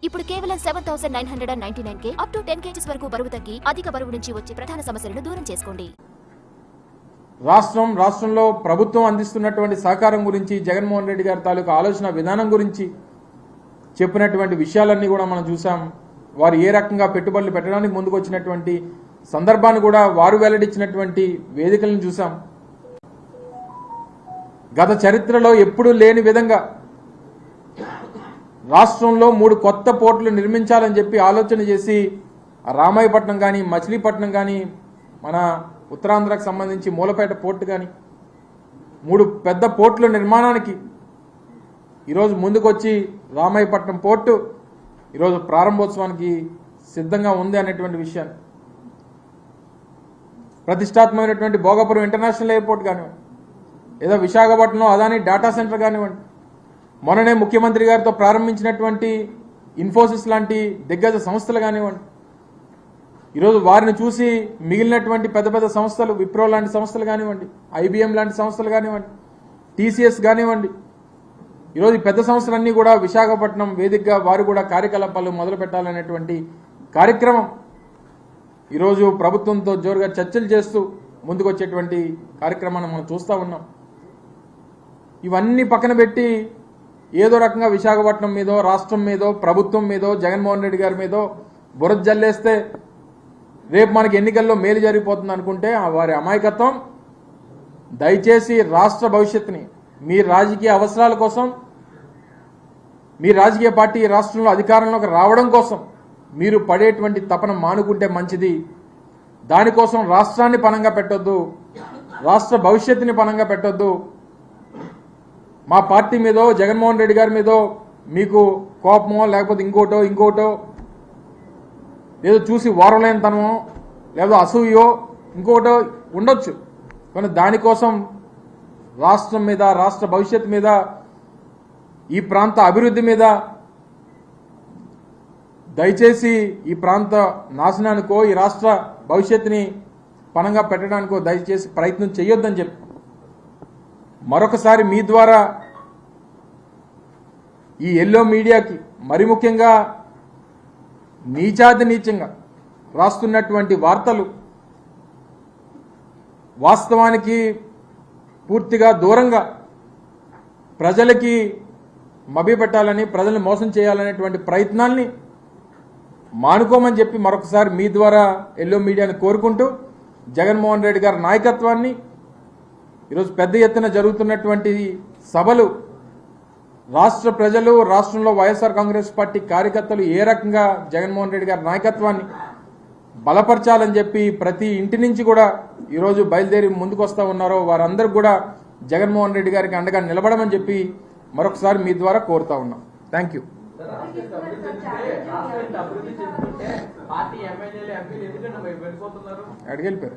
ఇప్పుడు కేవలం 7,999 up to 10 kgs వరకు బరువు తగ్గి అధిక బరువు నుంచి వచ్చే ప్రధాన సమస్యలను దూరం చేసుకోండి. రాష్ట్రంలో ప్రభుత్వం అందిస్తున్నటువంటి సహకారం గురించి జగన్మోహన్ రెడ్డి గారి తాలూకు ఆలోచన విధానం గురించి చెప్పినటువంటి విషయాలన్నీ కూడా మనం చూసాం. వారు ఏ రకంగా పెట్టుబడులు పెట్టడానికి ముందుకు వచ్చినటువంటి సందర్భాన్ని కూడా వారు వెల్లడించినటువంటి వేదికలను చూసాం. గత చరిత్రలో ఎప్పుడూ లేని విధంగా రాష్ట్రంలో 3 కొత్త పోర్టులు నిర్మించాలని చెప్పి ఆలోచన చేసి రామాయపట్నం కానీ, మచిలీపట్నం కానీ, మన ఉత్తరాంధ్రకు సంబంధించి మూలపేట పోర్టు కానీ 3 పెద్ద పోర్టుల నిర్మాణానికి ఈరోజు ముందుకొచ్చి రామాయపట్నం పోర్టు ఈరోజు ప్రారంభోత్సవానికి సిద్ధంగా ఉంది అనేటువంటి విషయాన్ని, ప్రతిష్టాత్మకమైనటువంటి భోగాపురం ఇంటర్నేషనల్ ఎయిర్పోర్ట్ కానివ్వండి, ఏదో విశాఖపట్నంలో అదాని డేటా సెంటర్ కానివ్వండి, మొన్ననే ముఖ్యమంత్రి గారితో ప్రారంభించినటువంటి ఇన్ఫోసిస్ లాంటి దిగ్గజ సంస్థలు కానివ్వండి, ఈరోజు వారిని చూసి మిగిలినటువంటి పెద్ద పెద్ద సంస్థలు, విప్రో లాంటి సంస్థలు కానివ్వండి, ఐబిఎం లాంటి సంస్థలు కానివ్వండి, టీసీఎస్ కానివ్వండి, ఈరోజు పెద్ద సంస్థలన్నీ కూడా విశాఖపట్నం వేదికగా వారు కూడా కార్యకలాపాలు మొదలు పెట్టాలనేటువంటి కార్యక్రమం ఈరోజు ప్రభుత్వంతో జోరుగా చర్చలు చేస్తూ ముందుకు వచ్చేటువంటి కార్యక్రమాన్ని మనం చూస్తూ ఉన్నాం. ఇవన్నీ పక్కన పెట్టి ఏదో రకంగా విశాఖపట్నం మీదో, రాష్ట్రం మీదో, ప్రభుత్వం మీదో, జగన్మోహన్ రెడ్డి గారి మీదో బురద జల్లేస్తే రేపు మనకి ఎన్నికల్లో మేలు జరిగిపోతుంది అనుకుంటే వారి అమాయకత్వం. దయచేసి రాష్ట్ర భవిష్యత్తుని మీ రాజకీయ అవసరాల కోసం, మీ రాజకీయ పార్టీ రాష్ట్రంలో అధికారంలోకి రావడం కోసం మీరు పడేటువంటి తపన మానుకుంటే మంచిది. దానికోసం రాష్ట్రాన్ని పణంగా పెట్టొద్దు, రాష్ట్ర భవిష్యత్తుని పణంగా పెట్టొద్దు. మా పార్టీ మీదో, జగన్మోహన్ రెడ్డి గారి మీదో మీకు కోపమో లేకపోతే ఇంకోటో ఏదో చూసి ఓరలేనితనమో లేదా అసూయో ఇంకోటో ఉండొచ్చు, కానీ దానికోసం రాష్ట్రం మీద, రాష్ట్ర భవిష్యత్తు మీద, ఈ ప్రాంత అభివృద్ధి మీద, దయచేసి ఈ ప్రాంత నాశనానికో, ఈ రాష్ట్ర భవిష్యత్తుని పణంగా పెట్టడానికో దయచేసి ప్రయత్నం చేయొద్దని చెప్పి మరొకసారి మీ ద్వారా ఈ ఎల్లో మీడియాకి, మరి ముఖ్యంగా నీచాతి నీచంగా రాస్తున్నటువంటి వార్తలు వాస్తవానికి పూర్తిగా దూరంగా ప్రజలకి మభ్యపెట్టాలని, ప్రజల్ని మోసం చేయాలనేటువంటి ప్రయత్నాల్ని మానుకోమని చెప్పి మరొకసారి మీ ద్వారా ఎల్లో మీడియాని కోరుకుంటూ, జగన్మోహన్ రెడ్డి గారి నాయకత్వాన్ని, ఈరోజు పెద్ద ఎత్తున జరుగుతున్నటువంటి సభలు రాష్ట్ర ప్రజలు, రాష్ట్రంలో వైఎస్ఆర్ కాంగ్రెస్ పార్టీ కార్యకర్తలు ఏ రకంగా జగన్మోహన్ రెడ్డి గారి నాయకత్వాన్ని బలపరచాలని చెప్పి ప్రతి ఇంటి నుంచి కూడా ఈరోజు బయలుదేరి ముందుకు వస్తూ ఉన్నారో వారందరూ కూడా జగన్మోహన్ రెడ్డి గారికి అండగా నిలబడమని చెప్పి మరొకసారి మీ ద్వారా కోరుతా ఉన్నాం. Thank you. అడిగెళ్ళిపోయారు.